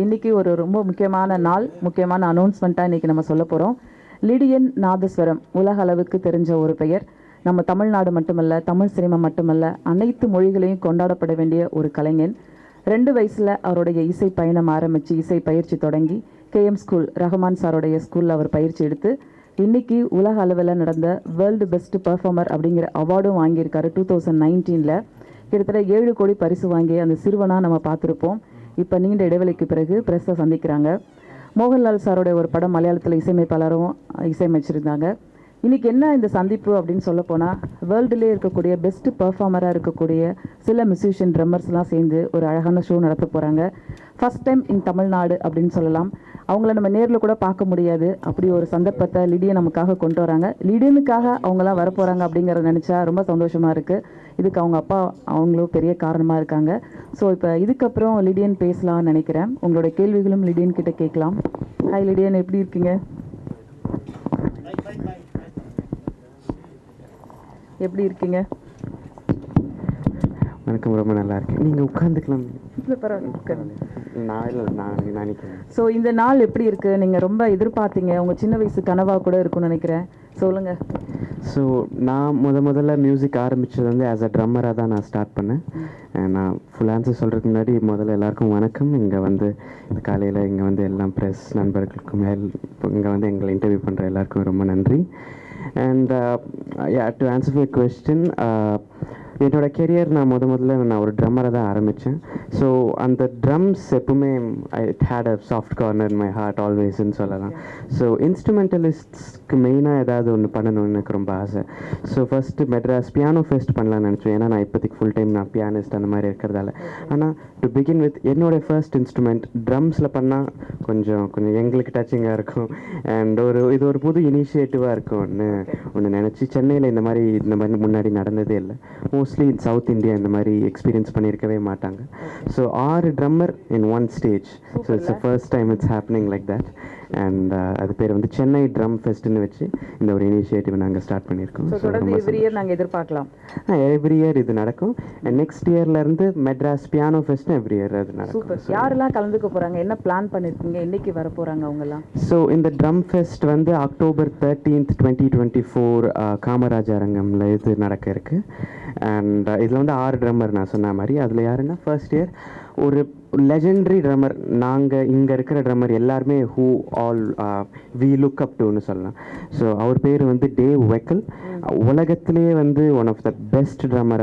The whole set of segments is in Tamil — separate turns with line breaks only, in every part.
இன்றைக்கி ஒரு ரொம்ப முக்கியமான நாள், முக்கியமான அனௌன்ஸ்மெண்ட்டாக இன்றைக்கி நம்ம சொல்ல போகிறோம். லிடியன் நாதஸ்வரம் உலக அளவுக்கு தெரிஞ்ச ஒரு பெயர். நம்ம தமிழ்நாடு மட்டுமல்ல, தமிழ் சினிமா மட்டுமல்ல, அனைத்து மொழிகளையும் கொண்டாடப்பட வேண்டிய ஒரு கலைஞன். 2 வயசில் அவருடைய இசை பயணம் ஆரம்பித்து இசை பயிற்சி தொடங்கி கேஎம் ஸ்கூல், ரஹ்மான் சாருடைய ஸ்கூலில் அவர் பயிற்சி எடுத்து இன்றைக்கி உலக அளவில் நடந்த வேர்ல்டு பெஸ்ட் பர்ஃபார்மர் அப்படிங்கிற அவார்டும் வாங்கியிருக்காரு. 2019 கிட்டத்தட்ட 7 கோடி பரிசு வாங்கி அந்த சிறுவனாக நம்ம பார்த்துருப்போம். இப்போ நீண்ட இடைவெளிக்கு பிறகு ப்ரெஸ்ஸை சந்திக்கிறாங்க. மோகன்லால் சாரோடைய ஒரு படம் மலையாளத்தில் இசையமைப்பாளரும் இசையமைச்சிருந்தாங்க. இன்றைக்கி என்ன இந்த சந்திப்பு அப்படின்னு சொல்ல போனால், வேர்ல்டுலேயே இருக்கக்கூடிய பெஸ்ட்டு பர்ஃபார்மராக இருக்கக்கூடிய சில மியூசிஷியன் ட்ரம்மர்ஸ்லாம் சேர்ந்து ஒரு அழகான ஷோ நடத்த போகிறாங்க. ஃபஸ்ட் டைம் இன் தமிழ்நாடு அப்படின்னு சொல்லலாம். அவங்கள நம்ம நேரில் கூட பார்க்க முடியாது. அப்படி ஒரு சந்தர்ப்பத்தை லிடியன் நமக்காக கொண்டு வராங்க. லிடியனுக்காக அவங்களாம் வரப்போகிறாங்க அப்படிங்கிறத நினச்சா ரொம்ப சந்தோஷமாக இருக்குது. இதுக்கு அவங்க அப்பா அவங்களும் பெரிய காரணமாக இருக்காங்க. ஸோ இப்போ இதுக்கப்புறம் லிடியன் பேசலாம்னு நினைக்கிறேன். உங்களோட கேள்விகளும் லிடியன் கிட்ட கேட்கலாம். ஹாய் லிடியன், எப்படி இருக்கீங்க? எப்படி இருக்கீங்க?
வணக்கம், ரொம்ப நல்லா இருக்கேன். நீங்கள் உட்காந்துக்கலாம்.
இல்லை, பரவாயில்ல.
நான்
ஸோ இந்த நாள் எப்படி இருக்குது? நீங்கள் ரொம்ப எதிர்பார்த்தீங்க, உங்கள் சின்ன வயசு கனவாக கூட இருக்கும்னு நினைக்கிறேன். சொல்லுங்கள்.
ஸோ நான் முதல்ல மியூசிக் ஆரம்பித்தது வந்து ஆஸ் அ ட்ரம்மராக தான் நான் ஸ்டார்ட் பண்ணேன். நான் ஃபுல் ஆன்சர் சொல்கிறதுக்கு முன்னாடி முதல்ல எல்லாருக்கும் வணக்கம். இங்கே வந்து இந்த காலையில் இங்கே வந்து எல்லாம் ப்ரெஸ் நண்பர்களுக்கும் இங்கே வந்து எங்களை இன்டர்வியூ பண்ணுற எல்லாருக்கும் ரொம்ப நன்றி. And to answer your question, என்னோடய கெரியர் நான் முதல்ல நான் ஒரு ட்ரம்மரை தான் ஆரம்பித்தேன். ஸோ அந்த ட்ரம்ஸ் எப்பவுமே it had a soft corner in my heart ஆல்வேஸ்ன்னு சொல்லலாம். ஸோ இன்ஸ்ட்ருமெண்டலிஸ்ட்க்கு மெயினாக ஏதாவது ஒன்று பண்ணணும்னு எனக்கு ரொம்ப ஆசை. So first Madras piano fest பண்ணலான்னு நினச்சேன். ஏன்னா நான் இப்போதைக்கு ஃபுல் டைம் நான் பியானிஸ்ட் அந்த மாதிரி இருக்கிறதால. ஆனால் டு பிகின் வித் என்னோடய ஃபர்ஸ்ட் இன்ஸ்ட்ருமெண்ட் ட்ரம்ஸில் பண்ணால் கொஞ்சம் எங்களுக்கு டச்சிங்காக இருக்கும். அண்ட் இது ஒரு புது இனிஷியேட்டிவாக இருக்கும் ஒன்று நினச்சி சென்னையில் இந்த மாதிரி முன்னாடி நடந்ததே இல்லை. மோஸ்ட்லி சவுத் இந்தியா இந்த மாதிரி எக்ஸ்பீரியன்ஸ் பண்ணியிருக்கவே மாட்டாங்க. So 6 drummer in one stage. So it's the first time it's happening like that. And அது பேர் வந்து சென்னை ட்ரம் ஃபெஸ்ட்னு வச்சு இந்த ஒரு இனிஷியேட்டிவ் நாங்கள் ஸ்டார்ட் பண்ணியிருக்கோம்.
எவ்ரி இயர் நாங்கள் எதிர்பார்க்கலாம்.
எவ்ரி இயர் இது நடக்கும். அண்ட் நெக்ஸ்ட் இயர்லேருந்து மெட்ராஸ் பியானோ ஃபெஸ்ட்னு எவ்ரி இயர் அது நடக்கும்.
யாரெல்லாம் கலந்துக்க போகிறாங்க, என்ன பிளான் பண்ணியிருக்கீங்க, என்னைக்கு வர போகிறாங்க அவங்கெல்லாம்?
ஸோ இந்த ட்ரம் ஃபெஸ்ட் வந்து October 13th 2024 காமராஜ் அரங்கம்ல இது நடக்க இருக்குது. அண்ட் இதில் வந்து 6 ட்ரம்மர் நான் சொன்ன மாதிரி. அதில் யாருன்னா ஃபர்ஸ்ட் இயர் ஒரு லெஜெண்டரி ட்ரம்மர். நாங்கள் இங்கே இருக்கிற ட்ரம்மர் எல்லாருமே who all we look up டுன்னு சொல்லலாம். ஸோ அவர் பேர் வந்து டேவ் வெக்கல். உலகத்திலேயே வந்து one of the best drummer.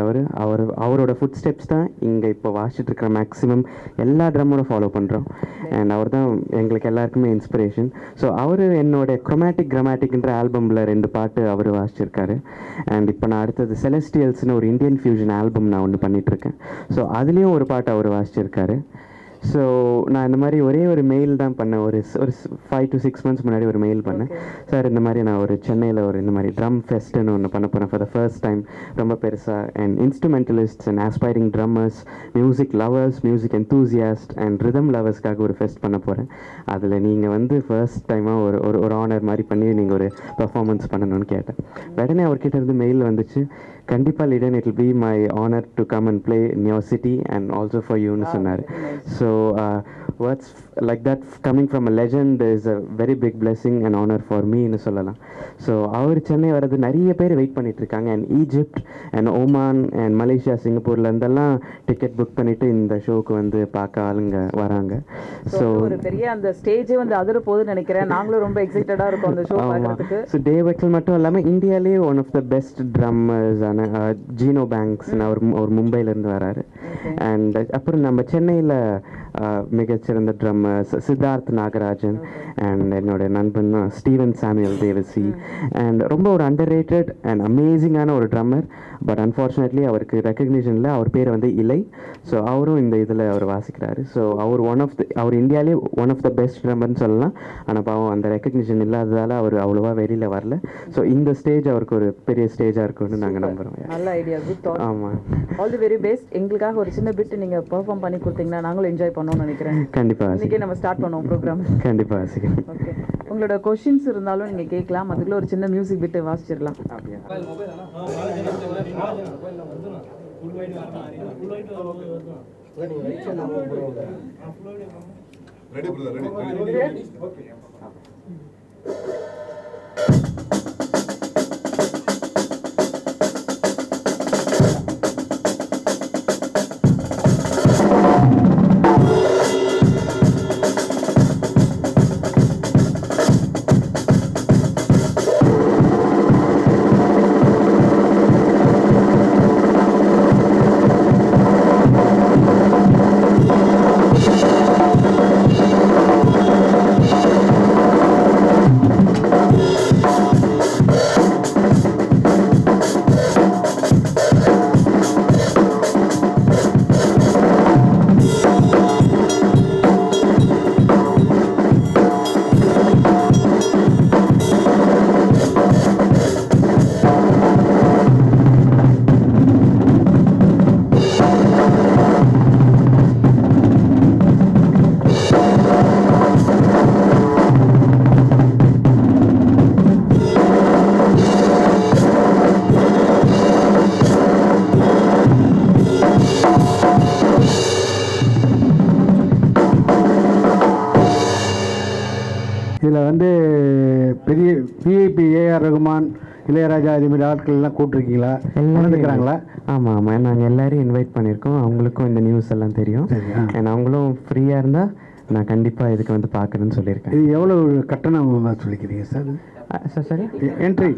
அவரோட ஃபுட் ஸ்டெப்ஸ் தான் இங்கே இப்போ வாசிச்சுட்டு இருக்கிற மேக்ஸிமம் எல்லா ட்ரம்மரும் ஃபாலோ பண்ணுறோம். அண்ட் அவர் தான் எங்களுக்கு எல்லாருக்குமே இன்ஸ்பிரேஷன். ஸோ அவர் என்னோட குரோமேட்டிக் கிராமேட்டிக்ன்ற ஆல்பமில் 2 பாட்டு அவர் வாசிச்சிருக்காரு. அண்ட் இப்போ நான் அடுத்தது செலஸ்டியல்ஸ்னு ஒரு இந்தியன் ஃபியூஷன் ஆல்பம் நான் ஒன்று பண்ணிகிட்ருக்கேன். ஸோ அதுலேயும் ஒரு பாட்டு அவர் வாசிச்சிருக்காரு. ஸோ நான் இந்த மாதிரி ஒரே ஒரு மெயில் தான் பண்ணேன். ஒரு 5 to 6 months முன்னாடி ஒரு மெயில் பண்ணேன். சார் இந்த மாதிரி நான் ஒரு சென்னையில் இந்த மாதிரி ட்ரம் ஃபெஸ்ட்டுன்னு ஒன்று பண்ண போகிறேன் ஃபார் த ஃபர்ஸ்ட் டைம், ரொம்ப பெருசாக. And instrumentalists and aspiring drummers, music lovers, music enthusiast and rhythm லவர்ஸ்க்காக ஒரு ஃபெஸ்ட் பண்ண போகிறேன். அதில் நீங்கள் வந்து ஃபர்ஸ்ட் டைமாக ஒரு ஆனர் மாதிரி பண்ணி நீங்கள் ஒரு பர்ஃபார்மன்ஸ் பண்ணணும்னு கேட்டேன். உடனே அவர்கிட்ட இருந்து மெயில் வந்துச்சு, கண்டிப்பாக லிடன், it will be my honour to come and play in your city and also for யூன்னு சொன்னார். So words like that coming from a legend is a very big blessing and honor for me ன்னு சொல்லலாம். ஸோ அவர் சென்னை வர்றது நிறைய பேர் வெயிட் பண்ணிட்டு இருக்காங்க. And Egypt and Oman and Malaysia, சிங்கப்பூர்லேருந்தெல்லாம் டிக்கெட் புக் பண்ணிட்டு இந்த ஷோக்கு வந்து பார்க்க ஆளுங்க வராங்க. ஸோ
ஒரு பெரிய அந்த ஸ்டேஜே வந்து அதிர போகுதுன்னு நினைக்கிறேன். நாங்களும் ரொம்ப எக்ஸைட்டடாக இருக்கோம் அந்த ஷோ பார்க்கறதுக்கு.
ஸோ டேவ் வெக்கல் மட்டும் இல்லாமல் இந்தியாவிலேயே ஒன் ஆஃப் த பெஸ்ட் ட்ரம்மர்ஸான ஜீனோ பேங்க்ஸ் அவர் மும்பையிலேருந்து வராரு. அண்ட் அப்புறம் நம்ம சென்னையில் மிகச்சிறந்த ட்ரம்மர்ஸ் சித்தார்த் நாகராஜன் அண்ட் என்னோட நண்பன் ஸ்டீவன் சாமுவேல் தேவசி. அண்ட் ரொம்ப ஒரு அண்டர் ரேட்டட் அண்ட் அமேசிங்கான ஒரு ட்ரம்மர். பட் அன்ஃபார்ச்சுனேட்லி அவருக்கு ரெக்கக்னிஷனில் அவர் பேர் வந்து இலை. ஸோ அவரும் இந்த இதில் அவர் வாசிக்கிறாரு. ஸோ அவர் அவர் இந்தியாவிலே ஒன் ஆஃப் த பெஸ்ட் ட்ரம்மர்னு சொல்லலாம். ஆனால் பாவம் அந்த ரெக்கக்னிஷன் இல்லாததால் அவர் அவ்வளோவா வெளியில் வரல. ஸோ இந்த ஸ்டேஜ் அவருக்கு ஒரு பெரிய ஸ்டேஜாக இருக்கும்னு நாங்கள் நம்புகிறோம்.
நல்ல ஐடியா, குட் தாட்.
ஆமாம்,
ஆல் தி வெரி பெஸ்ட். எங்களுக்காக ஒரு சின்ன பிட் நீங்கள் பெர்ஃபார்ம் பண்ணி கொடுத்தீங்கன்னா நாங்களும் என்ஜாய் பண்ணோம்னு நினைக்கிறேன்.
கண்டிப்பாக
இன்றைக்கே நம்ம ஸ்டார்ட் பண்ணுவோம் ப்ரோக்ராம்.
கண்டிப்பாக ஆசிக்கிறேன்.
ஓகே, உங்களோட கொஷின்ஸ் இருந்தாலும் நீங்கள் கேட்கலாம். அதுக்குள்ள ஒரு சின்ன மியூசிக் விட்டு வாசிச்சிடலாம்.
Ready, brother, ready. Okay.
இதில் வந்து பெரிய விஐபி ஏஆர் ரகுமான், இளையராஜா இது மாதிரி ஆட்கள் எல்லாம் கூப்பிட்ருக்கீங்களா?
எல்லாரும்
இருக்கிறாங்களா?
ஆமாம் ஆமாம், நாங்கள் எல்லாரையும் இன்வைட் பண்ணியிருக்கோம். அவங்களுக்கும் இந்த நியூஸ் எல்லாம் தெரியும். அண்ட் அவங்களும் ஃப்ரீயாக இருந்தால் நான் கண்டிப்பாக இதுக்கு வந்து பார்க்குறேன்னு சொல்லியிருக்கேன்.
இது எவ்வளோ கட்டணம் சொல்லிக்கிறீங்க சார்?
சார் சரி,
என்ட்ரி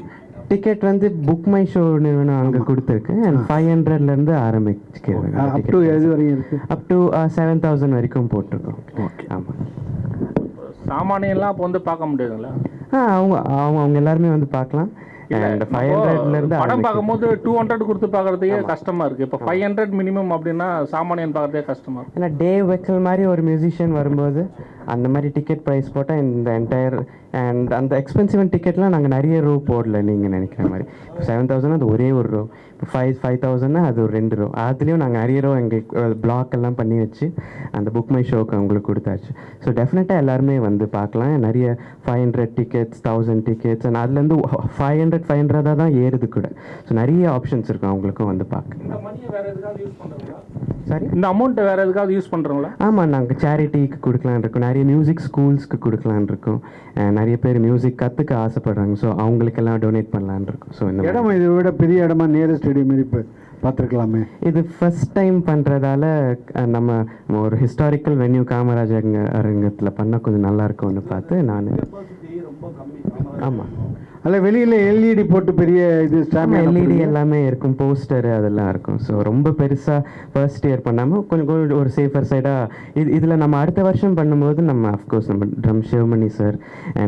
டிக்கெட் வந்து புக் மை ஷோ நிறுவனம் அங்கே கொடுத்துருக்கு. அண்ட் 500லேருந்து ஆரம்பிச்சுக்கிறேன்.
அப் டு எது வரையும் இருக்குது?
அப் டு 7,000 வரைக்கும் போட்டிருக்கோம்.
ஓகே.
ஆமாம்.
சாமானியெல்லாம் அப்போ வந்து பார்க்க முடியாதுங்களா?
அவங்க அவங்க அவங்க எல்லாருமே வந்து பார்க்கலாம். அண்ட் 500லேருந்து
படம் பார்க்கும்போது 200 கொடுத்து பார்க்குறதுக்கே கஷ்டமாக இருக்குது. இப்போ 500 மினிமம் அப்படின்னா சாமானியன் பார்க்குறதே கஷ்டமாக இருக்குது.
ஏன்னா டேவ் வெக்கல் மாதிரி ஒரு மியூசிஷியன் வரும்போது அந்த மாதிரி டிக்கெட் ப்ரைஸ் போட்டால் இந்த என்டையர் அண்ட் அந்த எக்ஸ்பென்சிவ் டிக்கெட்லாம் நாங்கள் நிறைய ரோ போடல நீங்கள் நினைக்கிற மாதிரி. இப்போ 7,000 அது ஒரே ஒரு ரோ. இப்போ 5,000 அது ஒரு 2 ரோ. அதுலேயும் நாங்கள் நிறைய ரோ எங்களுக்கு பிளாக் எல்லாம் பண்ணி வச்சு அந்த புக் மை ஷோக்கு அவங்களுக்கு கொடுத்தாச்சு. ஸோ டெஃபினட்டாக எல்லாருமே வந்து பார்க்கலாம். நிறைய 500 டிக்கெட்ஸ், 1000 டிக்கெட்ஸ் அண்ட் அதுலேருந்து 500 தான் ஏறுது கூட. ஸோ நிறைய ஆப்ஷன்ஸ் இருக்கும் அவங்களுக்கும் வந்து பார்க்க. சாரி,
இந்த அமௌண்ட்டை வேறு எதுக்காவது யூஸ் பண்ணுறோங்களா?
ஆமாம், நாங்கள் சேரிட்டிக்கு கொடுக்கலான்னு இருக்கோம். நிறைய மியூசிக் ஸ்கூல்ஸ்க்கு கொடுக்கலான்னு இருக்கோம். நிறைய பேர் மியூசிக் கற்றுக்க ஆசைப்படுறாங்க. ஸோ அவங்களுக்கெல்லாம் டொனேட் பண்ணலான்னு இருக்கோம். ஸோ இந்த
இடம் இதை விட பெரிய இடமா நியர் ஸ்டேடியம் மாரி இப்போ பார்த்துருக்கலாமே.
இது ஃபஸ்ட் டைம் பண்ணுறதால நம்ம ஒரு ஹிஸ்டாரிக்கல் வென்யூ காமராஜ் அரங்கத்தில் பண்ணால் கொஞ்சம் நல்லாயிருக்கும்னு பார்த்து நான். ஆமாம்,
அதில் வெளியில் எல்இடி போட்டு பெரிய இது
எல்இடி எல்லாமே இருக்கும், போஸ்டரு அதெல்லாம் இருக்கும். ஸோ ரொம்ப பெருசாக ஃபர்ஸ்ட் இயர் பண்ணாமல் கொஞ்சம் ஒரு சேஃபர் சைடாக இதில் நம்ம அடுத்த வருஷம் பண்ணும்போது நம்ம அஃப்கோர்ஸ் நம்ம ட்ரம் சிவமணி சார்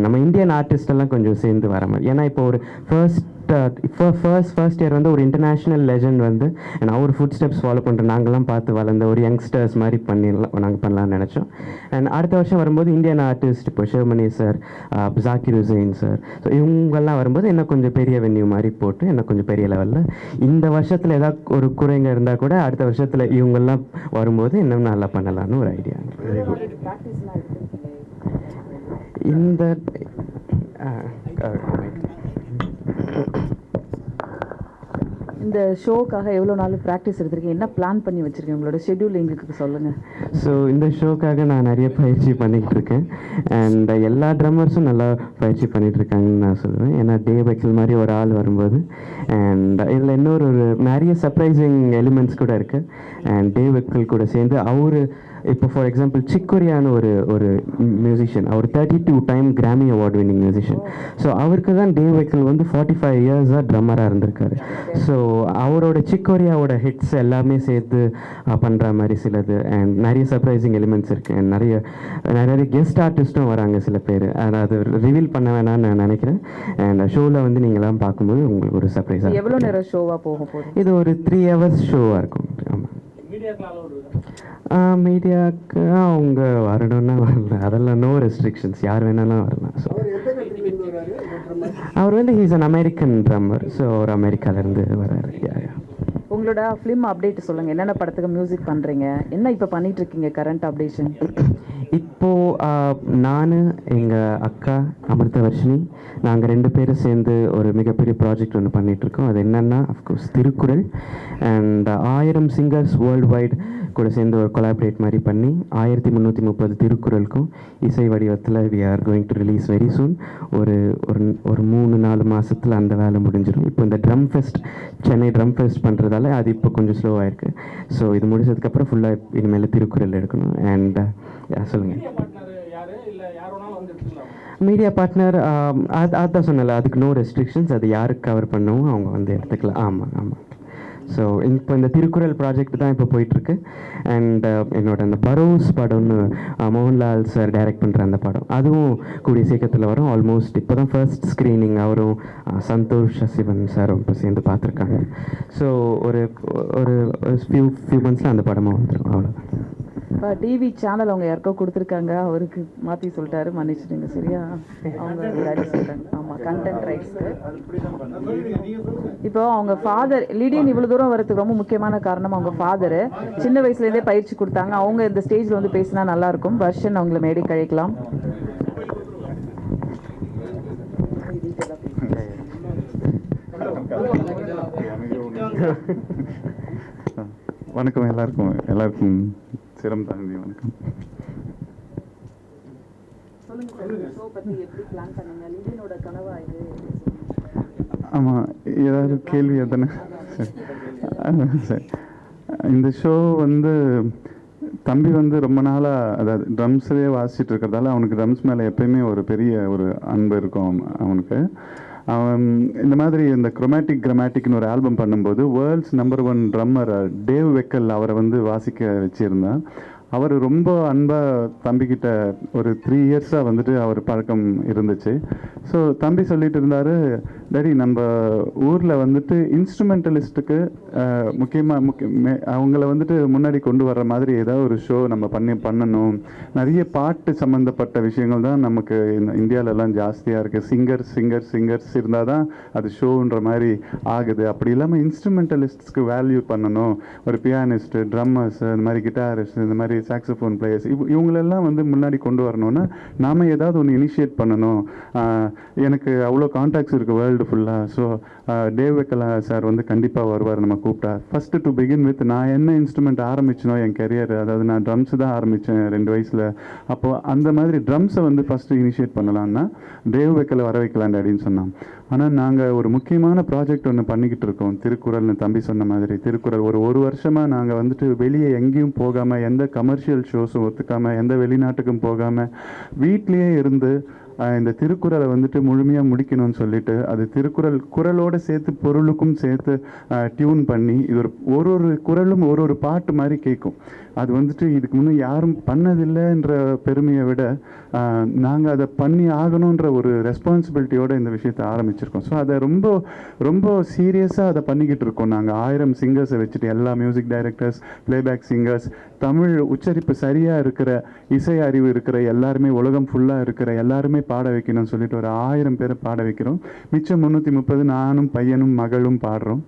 நம்ம இந்தியன் ஆர்டிஸ்ட் எல்லாம் கொஞ்சம் சேர்ந்து வர மாதிரி. ஏன்னா இப்போ ஒரு ஃபர்ஸ்ட் இயர் வந்து ஒரு இன்டர்நேஷ்னல் லெஜண்ட் வந்து அவர் ஃபுட் ஸ்டெப்ஸ் ஃபாலோ பண்ணுற நாங்கள்லாம் பார்த்து வளர்ந்த ஒரு யங்ஸ்டர்ஸ் மாதிரி நாங்கள் பண்ணலாம்னு நினச்சோம். அண்ட் அடுத்த வருஷம் வரும்போது இந்தியன் ஆர்டிஸ்ட் இப்போ Sivamani sir, Zakir Hussain sir, so இவங்கெல்லாம் வரும்போது இன்னும் கொஞ்சம் பெரிய வென்யூ மாதிரி போட்டு இன்னும் கொஞ்சம் பெரிய லெவலில் இந்த வருஷத்தில் ஏதாவது ஒரு குறைங்க இருந்தால் கூட அடுத்த வருஷத்தில் இவங்கெல்லாம் வரும்போது இன்னும் நல்லா பண்ணலான்னு ஒரு ஐடியா. இந்த
இந்த ஷோக்காக எவ்வளோ நாள் ப்ராக்டிஸ் எடுத்திருக்கீங்க? என்ன பிளான் பண்ணி வச்சுருக்கீங்க? உங்களோட ஷெட்யூல் எங்களுக்கு சொல்லுங்கள்.
ஸோ இந்த ஷோக்காக நான் நிறைய பயிற்சி பண்ணிக்கிட்டு இருக்கேன். அண்ட் எல்லா ட்ரம்மர்ஸும் நல்லா பயிற்சி பண்ணிகிட்ருக்காங்கன்னு நான் சொல்லுவேன். ஏன்னா டே வெக்கல் மாதிரி ஒரு ஆள் வரும்போது அண்ட் இதில் இன்னொரு நிறைய சர்ப்ரைசிங் எலிமெண்ட்ஸ் கூட இருக்குது. அண்ட் டே வெக்கல் கூட சேர்ந்து அவர் இப்போ ஃபார் எக்ஸாம்பிள் சிக்கோரியான்னு ஒரு மியூசிஷியன், அவர் 32 டைம் கிராமி அவார்ட் வின்னிங் மியூசிஷியன். ஸோ அவருக்கு தான் டேவ் வெக்கல் வந்து 45 இயர்ஸாக ட்ரம்மராக இருந்திருக்காரு. ஸோ அவரோட சிக்கோரியாவோட ஹிட்ஸ் எல்லாமே சேர்த்து பண்ணுற மாதிரி சிலது அண்ட் நிறைய சர்ப்ரைசிங் எலிமெண்ட்ஸ் இருக்குது. அண்ட் நிறைய கெஸ்ட் ஆர்டிஸ்ட்டும் வராங்க சில பேர். அது ரிவீல் பண்ண வேணாம்னு நான் நினைக்கிறேன். அண்ட் ஷோவில் வந்து நீங்களாம் பார்க்கும்போது உங்களுக்கு ஒரு சர்ப்ரைஸாக.
எவ்வளோ நேரம் ஷோவாக போக போகுது?
இது ஒரு 3 hours ஷோவாக இருக்கும். ஆமாம், மீடியாவுக்கு அவங்க வரணும்னா வரல, அதெல்லாம் நோ ரெஸ்ட்ரிக்ஷன்ஸ், யார் வேணாலும் வரலாம். ஸோ அவர் வந்து he's an American drummer. So அவர் அமெரிக்காவிலேருந்து வர்றாரு.
உங்களோட ஃபிலிம் அப்டேட் சொல்லுங்கள். என்னென்ன படத்துக்கு மியூசிக் பண்ணுறீங்க? என்ன இப்போ பண்ணிகிட்ருக்கீங்க கரண்ட் அப்டேஷன்? இப்போது நான் எங்கள் அக்கா அமிர்தவர்ஷினி நாங்கள் 2 பேரும் சேர்ந்து ஒரு மிகப்பெரிய ப்ராஜெக்ட் ஒன்று பண்ணிகிட்ருக்கோம். அது என்னென்னா of course Thirukkural. And 1000 singers world wide
கூட சேர்ந்து ஒரு கொலாபரேட் மாதிரி பண்ணி 1330 திருக்குறளுக்கும் இசை வடிவத்தில் we are going to release very soon. ஒரு ஒரு ஒரு 3-4 மாதத்தில் அந்த வேலை முடிஞ்சிடும். இப்போ இந்த drum fest, Chennai drum fest பண்ணுறதால அது இப்போ கொஞ்சம் ஸ்லோவாக இருக்குது. ஸோ இது முடிச்சதுக்கப்புறம் ஃபுல்லாக இனிமேல் திருக்குறள் எடுக்கணும். அண்ட் சொல்லுங்கள். மீடியா பார்ட்னர் அதான் சொன்னல, அதுக்கு நோ ரெஸ்ட்ரிக்ஷன்ஸ். அது யாருக்கு கவர் பண்ணவும் அவங்க வந்து எடுத்துக்கலாம். ஆமாம். ஸோ இப்போ இந்த திருக்குறள் ப்ராஜெக்ட் தான் இப்போ போயிட்டுருக்கு. அண்ட் என்னோட அந்த பரோஸ் படம்னு மோகன்லால் சார் டைரக்ட் பண்ணுற அந்த படம், அதுவும் கூடிய சீக்கிரத்தில் வரும். ஆல்மோஸ்ட் இப்போ தான் ஃபர்ஸ்ட் ஸ்க்ரீனிங் அவரும் சந்தோஷ் சிவன் சாரும் இப்போ சேர்ந்து பார்த்துருக்காங்க. ஸோ ஒரு ஒரு ஃபியூ மந்த்ஸில் அந்த படமாக வந்துடும். அவ்வளோதான்.
டிவி சேனல் அவங்க யாருக்கோ கொடுத்துருக்காங்க, அவருக்கு மாற்றி சொல்லிட்டாரு, மன்னிச்சிடுங்க. சரியா? அவங்க சொல்லிட்டாங்க. ஆமாம், கண்டென்ட் ரைட்ஸ்க்கு. இப்போ அவங்க ஃபாதர் லிடியன் இவ்வளோ தூரம் வரதுக்கு ரொம்ப முக்கியமான காரணம் அவங்க ஃபாதரு சின்ன வயசுலேருந்தே பயிற்சி கொடுத்தாங்க. அவங்க இந்த ஸ்டேஜில் வந்து பேசினா நல்லாயிருக்கும். வர்ஷன் அவங்கள மேடை கழிக்கலாம்.
வணக்கம் எல்லாருக்கும் சிரம் தாண்டி வணக்கம். ஆமாம், ஏதாவது கேள்வி தானே? சரி. இந்த ஷோ வந்து தம்பி வந்து ரொம்ப நாளாக, அதாவது ட்ரம்ஸ்லேயே வாசிச்சுட்டு இருக்கிறதால அவனுக்கு ட்ரம்ஸ் மேலே எப்பயுமே ஒரு பெரிய ஒரு அன்பு இருக்கும் அவனுக்கு. அவன் இந்த மாதிரி இந்த குரோமேட்டிக் கிராமேட்டிக்னு ஒரு ஆல்பம் பண்ணும்போது வேர்ல்ட்ஸ் நம்பர் 1 ட்ரம்மர் டேவ் வெக்கல் அவரை வந்து வாசிக்க வச்சுருந்தான். அவர் ரொம்ப அன்பாக தம்பிக்கிட்ட ஒரு 3 இயர்ஸாக வந்துட்டு அவர் பழக்கம் இருந்துச்சு. ஸோ தம்பி சொல்லிட்டு இருந்தார், டாடி நம்ம ஊரில் வந்துட்டு இன்ஸ்ட்ருமெண்டலிஸ்ட்டுக்கு முக்கியமாக அவங்கள வந்துட்டு முன்னாடி கொண்டு வர்ற மாதிரி ஏதாவது ஒரு ஷோ நம்ம பண்ணணும். நிறைய பாட்டு சம்மந்தப்பட்ட விஷயங்கள் தான் நமக்கு இந்தியாவிலலாம் ஜாஸ்தியாக இருக்குது. சிங்கர்ஸ் இருந்தால் தான் அது ஷோன்ற மாதிரி ஆகுது. அப்படி இல்லாமல் இன்ஸ்ட்ருமெண்டலிஸ்ட்ஸ்க்கு வேல்யூ பண்ணணும். ஒரு பியானிஸ்ட்டு, ட்ரம்மர்ஸ், இந்த மாதிரி கிட்டாரிஸ்ட், இந்த மாதிரி சாக்ஸோஃபோன் பிளேயர்ஸ், இவங்களெல்லாம் வந்து முன்னாடி கொண்டு வரணும்னா நாம் ஏதாவது ஒன்று இனிஷியேட் பண்ணணும். எனக்கு அவ்வளோ கான்டாக்ட்ஸ் இருக்குது வேர்ல்டு ஃபுல்லாக. ஸோ டேவ் வெக்கலா சார் வந்து கண்டிப்பாக வருவார் நம்ம கூப்பிட்டா. ஃபஸ்ட்டு டு பிகின் வித் நான் என்ன இன்ஸ்ட்ருமெண்ட் ஆரம்பிச்சனோ என் கெரியர், அதாவது நான் ட்ரம்ஸ் தான் ஆரம்பித்தேன் 2 வயசில். அப்போது அந்த மாதிரி ட்ரம்ஸை வந்து ஃபஸ்ட்டு இனிஷியேட் பண்ணலான்னா டேவ் வெக்கலை வர வைக்கலான் அப்படின்னு சொன்னான். ஆனால் நாங்கள் ஒரு முக்கியமான ப்ராஜெக்ட் ஒன்று பண்ணிக்கிட்டு இருக்கோம். திருக்குறள்னு தம்பி சொன்ன மாதிரி திருக்குறள் ஒரு வருஷமாக நாங்கள் வந்துட்டு வெளியே எங்கேயும் போகாமல், எந்த கமர்ஷியல் ஷோஸும் ஒத்துக்காமல், எந்த வெளிநாட்டுக்கும் போகாமல் வீட்லேயே இருந்து இந்த திருக்குறளை வந்துட்டு முழுமையாக முடிக்கணும்னு சொல்லிட்டு, அது திருக்குறள் குறளோடு சேர்த்து பொருளுக்கும் சேர்த்து டியூன் பண்ணி, இது ஒரு குறளும் ஒரு பாட்டு மாதிரி கேட்கும். அது வந்துட்டு இதுக்கு முன்னே யாரும் பண்ணதில்லைன்ற பெருமையை விட நாங்கள் அதை பண்ணி ஆகணுன்ற ஒரு ரெஸ்பான்சிபிலிட்டியோடு இந்த விஷயத்தை ஆரம்பிச்சிருக்கோம். ஸோ அதை ரொம்ப ரொம்ப சீரியஸாக அதை பண்ணிக்கிட்டு இருக்கோம். நாங்கள் 1000 சிங்கர்ஸை வச்சுட்டு, எல்லா music directors, playback singers, Tamil உச்சரிப்பு சரியாக இருக்கிற, இசை அறிவு இருக்கிற எல்லாருமே, உலகம் ஃபுல்லாக இருக்கிற எல்லாருமே பாட வைக்கணும்னு சொல்லிட்டு ஒரு 1000 பேரை பாட வைக்கிறோம். மிச்சம் 330 நானும் பையனும் மகளும் பாடுறோம்.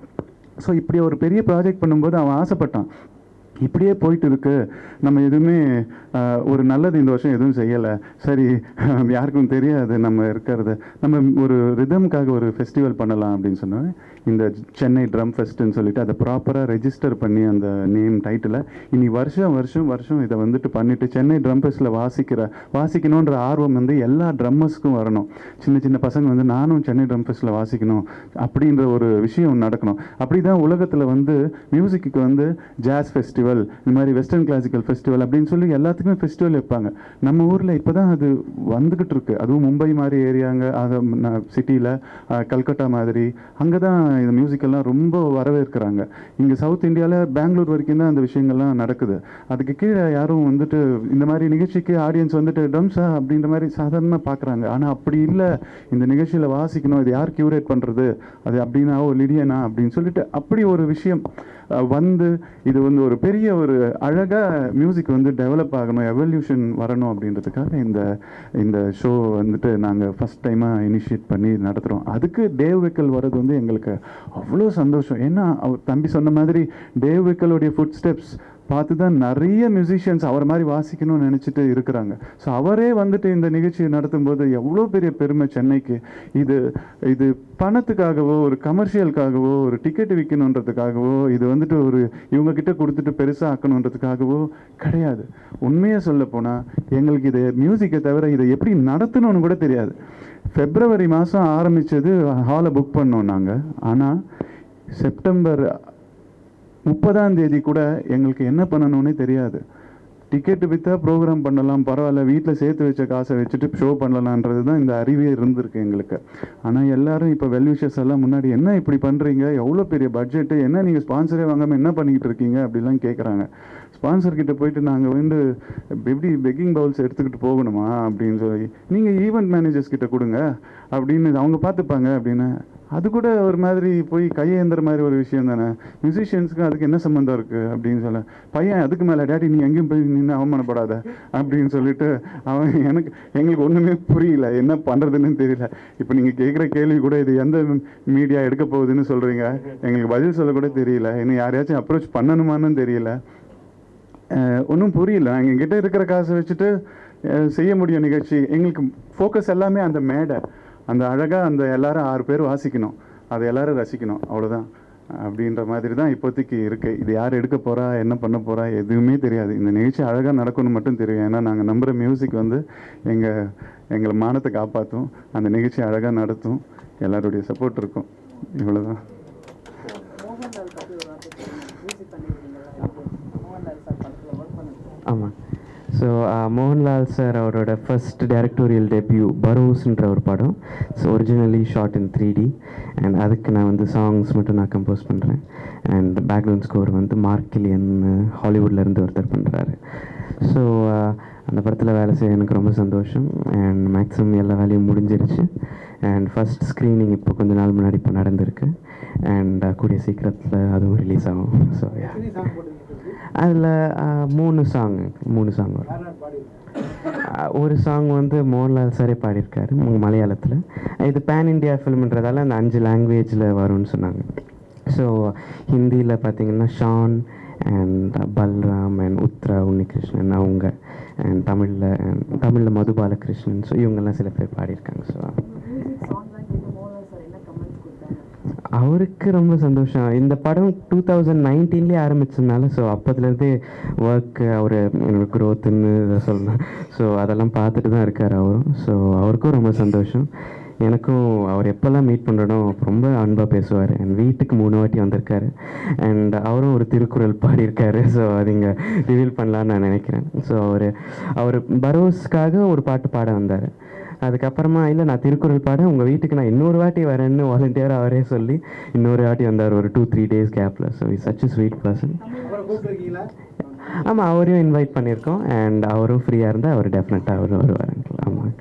ஸோ இப்படி ஒரு பெரிய ப்ராஜெக்ட் பண்ணும்போது அவன் ஆசைப்பட்டான், இப்படியே போயிட்டு இருக்கு, நம்ம எதுவுமே ஒரு நல்லது இந்த வருஷம் எதுவும் செய்யலை, சரி யாருக்கும் தெரியாது நம்ம இருக்கிறது, நம்ம ஒரு ரிதம்காக ஒரு ஃபெஸ்டிவல் பண்ணலாம் அப்படின்னு சொன்னேன். இந்த சென்னை ட்ரம் ஃபெஸ்ட்டுன்னு சொல்லிட்டு அதை ப்ராப்பராக ரெஜிஸ்டர் பண்ணி அந்த நேம் டைட்டில் இனி வருஷம் இதை வந்துட்டு பண்ணிவிட்டு சென்னை ட்ரம் ஃபெஸ்ட்டில் வாசிக்கணுன்ற ஆர்வம் வந்து எல்லா ட்ரம்மர்ஸ்க்கும் வரணும். சின்ன பசங்க வந்து நானும் சென்னை ட்ரம் ஃபெஸ்ட்டில் வாசிக்கணும் அப்படின்ற ஒரு விஷயம் நடக்கணும். அப்படி தான் உலகத்தில் வந்து மியூசிக்கு வந்து ஜாஸ் ஃபெஸ்டிவல், இந்த மாதிரி வெஸ்டர்ன் கிளாசிக்கல் ஃபெஸ்டிவல் அப்படின்னு சொல்லி எல்லாத்துக்குமே ஃபெஸ்டிவல் வைப்பாங்க. நம்ம ஊரில் இப்போ தான் அது வந்துக்கிட்டு இருக்கு. அதுவும் மும்பை மாதிரி ஏரியாங்க, அது சிட்டியில், கல்கட்டா மாதிரி அங்கே தான் இந்த மியூசிக்கெல்லாம் ரொம்ப வரவேற்கிறாங்க. இங்கே சவுத் இந்தியாவில் பெங்களூர் வரைக்கும் தான் அந்த விஷயங்கள்லாம் நடக்குது. அதுக்கு கீழே யாரும் வந்துட்டு இந்த மாதிரி நிகழ்ச்சிக்கு ஆடியன்ஸ் வந்துட்டு ட்ரம்ஸா அப்படின்ற மாதிரி சாதாரணமாக பார்க்குறாங்க. ஆனால் அப்படி இல்லை, இந்த நிகழ்ச்சியில் வாசிக்கணும், இது யார் கியூரேட் பண்ணுறது, அது அப்படின்னா லிடியனா அப்படின்னு சொல்லிட்டு அப்படி ஒரு விஷயம் வந்து இது வந்து ஒரு பெரிய ஒரு அழகாக மியூசிக் வந்து டெவலப் ஆகணும், எவல்யூஷன் வரணும் அப்படின்றதுக்காக இந்த ஷோ வந்துட்டு நாங்கள் ஃபஸ்ட் டைமாக இனிஷியேட் பண்ணி நடத்துகிறோம். அதுக்கு டேவ் வெக்கல் வர்றது வந்து எங்களுக்கு அவ்வளோ சந்தோஷம். ஏன்னா அவர் தம்பி சொன்ன மாதிரி டேவ் வெக்கலுடைய ஃபுட் ஸ்டெப்ஸ் பார்த்து தான் நிறைய மியூசிஷியன்ஸ் அவர் மாதிரி வாசிக்கணும்னு நினச்சிட்டு இருக்கிறாங்க. ஸோ அவரே வந்துட்டு இந்த நிகழ்ச்சியை நடத்தும்போது எவ்வளோ பெரிய பெருமை சென்னைக்கு. இது பணத்துக்காகவோ ஒரு கமர்ஷியலுக்காகவோ ஒரு டிக்கெட் விற்கணுன்றதுக்காகவோ இது வந்துட்டு ஒரு இவங்கக்கிட்ட கொடுத்துட்டு பெருசாக ஆக்கணுன்றதுக்காகவோ கிடையாது. உண்மையாக சொல்ல போனால் எங்களுக்கு இதை மியூசிக்கை தவிர இதை எப்படி நடத்தணும்னு கூட தெரியாது. February மாதம் ஆரம்பித்தது, ஹாலை புக் பண்ணோம் நாங்கள். ஆனால் செப்டம்பர் 30 கூட எங்களுக்கு என்ன பண்ணணும்னே தெரியாது. டிக்கெட்டு விற்றா ப்ரோக்ராம் பண்ணலாம், பரவாயில்ல, வீட்டில் சேர்த்து வச்ச காசை வச்சுட்டு ஷோ பண்ணலான்றது தான் இந்த அறிவே இருந்திருக்கு எங்களுக்கு. ஆனால் எல்லாரும் இப்போ வெல்விஷர்ஸ் எல்லாம் முன்னாடி என்ன இப்படி பண்ணுறீங்க, எவ்வளோ பெரிய பட்ஜெட்டு, என்ன நீங்கள் ஸ்பான்சரே வாங்காமல் என்ன பண்ணிக்கிட்டு இருக்கீங்க அப்படிலாம் கேட்குறாங்க. ஸ்பான்சர்கிட்ட போயிட்டு நாங்கள் வந்து எப்படி பெக்கிங் பவுல்ஸ் எடுத்துக்கிட்டு போகணுமா அப்படின்னு சொல்லி, நீங்கள் ஈவெண்ட் மேனேஜர்ஸ் கிட்ட கொடுங்க அப்படின்னு அவங்க பார்த்துப்பாங்க அப்படின்னு. அது கூட ஒரு மாதிரி போய் கையேந்திர மாதிரி ஒரு விஷயம் தானே. மியூசிஷியன்ஸுக்கு அதுக்கு என்ன சம்மந்தம் இருக்குது அப்படின்னு சொல்ல, பையன் அதுக்கு மேலே டேடி நீ எங்கேயும் போய் நின்று அவமானப்படாத அப்படின்னு சொல்லிட்டு அவன் எங்களுக்கு ஒன்றுமே புரியல, என்ன பண்ணுறதுன்னு தெரியல. இப்போ நீங்கள் கேட்குற கேள்வி கூட இது எந்த மீடியா எடுக்க போகுதுன்னு சொல்கிறீங்க, எங்களுக்கு பதில் சொல்ல கூட தெரியல. இன்னும் யாரையாச்சும் அப்ரோச் பண்ணணுமான்னு தெரியல, ஒன்றும் புரியல. நாங்கள் எங்கிட்ட இருக்கிற காசை வச்சுட்டு செய்ய முடியும் நிகழ்ச்சி. எங்களுக்கு ஃபோக்கஸ் எல்லாமே அந்த மேடை, அந்த அழகாக அந்த எல்லாரும் 6 பேர் வாசிக்கணும், அதை எல்லாரும் ரசிக்கணும், அவ்வளோதான் அப்படின்ற மாதிரி தான் இப்போதைக்கு இருக்குது. இது யார் எடுக்க போகிறா, என்ன பண்ண போகிறா எதுவுமே தெரியாது. இந்த நிகழ்ச்சி அழகாக நடக்கணும்னு மட்டும் தெரியும். ஏன்னா நாங்கள் நம்புகிற மியூசிக் வந்து எங்களை மானத்தை காப்பாற்றும், அந்த நிகழ்ச்சி அழகாக நடத்தும், எல்லாருடைய சப்போர்ட் இருக்கும், இவ்வளோதான்.
ஆமாம். ஸோ மோகன்லால் சார் அவரோட ஃபர்ஸ்ட் டைரக்டோரியல் டெபியூ பரோஸ்ன்ற ஒரு படம். So originally shot in 3D and அதுக்கு நான் வந்து சாங்ஸ் மட்டும் நான் கம்போஸ் பண்ணுறேன். அண்ட் பேக்ரவுண்ட் ஸ்கோர் வந்து மார்க் கில்லியன் ஹாலிவுட்லேருந்து ஒருத்தர் பண்ணுறாரு. ஸோ அந்த படத்தில் வேலை செய்ய எனக்கு ரொம்ப சந்தோஷம். அண்ட் மேக்ஸிமம் எல்லா வேலையும் முடிஞ்சிருச்சு. அண்ட் ஃபஸ்ட் ஸ்க்ரீனிங் இப்போ கொஞ்ச நாள் முன்னாடி இப்போ நடந்திருக்கு. அண்ட் கூடிய சீக்கிரத்தில் அதுவும் ரிலீஸ் ஆகும். ஸோ அதில் 3 சாங் வரும். ஒரு சாங் வந்து மோகன்லால் சாரே பாடியிருக்காரு மலையாளத்தில். இது பேன் இண்டியா ஃபிலிம்ன்றதால அந்த 5 லாங்குவேஜில் வரும்னு சொன்னாங்க. ஸோ ஹிந்தியில் பார்த்தீங்கன்னா ஷான் அண்ட் பல்ராம் அண்ட் உத்ரா உன்னிகிருஷ்ணன் அவங்க, அண்ட் தமிழில் மது பாலகிருஷ்ணன். ஸோ இவங்கெல்லாம் சில பேர் பாடியிருக்காங்க. ஸோ அவருக்கு ரொம்ப சந்தோஷம். இந்த படம் 2019 ஆரம்பிச்சதுனால ஸோ அப்போதுலேருந்தே ஒர்க் அவர் என்னோட க்ரோத்துன்னு இதை சொல்லலாம். ஸோ அதெல்லாம் பார்த்துட்டு தான் இருக்கார் அவரும். ஸோ அவருக்கும் ரொம்ப சந்தோஷம். எனக்கும் அவர் எப்போல்லாம் மீட் பண்ணுறனோ ரொம்ப அன்பாக பேசுவார். என் வீட்டுக்கு 3 வாட்டி வந்திருக்காரு. அண்ட் அவரும் ஒரு திருக்குறள் பாடியிருக்காரு. ஸோ அது இங்கே ரிவீல் பண்ணலான்னு நான் நினைக்கிறேன். ஸோ அவர் பரோஸ்க்காக ஒரு பாட்டு பாட வந்தார். அதுக்கப்புறமா இல்லை நான் திருக்குறள் பாட உங்கள் வீட்டுக்கு நான் இன்னொரு வாட்டி வரேன்னு வாலண்டியராக அவரே சொல்லி இன்னொரு வாட்டி வந்தார் ஒரு 2-3 days கேப்பில். So is such a sweet person. ஆமாம், அவரையும் இன்வைட் பண்ணியிருக்கோம். அண்ட் அவரும் ஃப்ரீயாக இருந்தால் அவர் டெஃபினட்டாக அவர் வருவாருங்களா. ஆமாம்.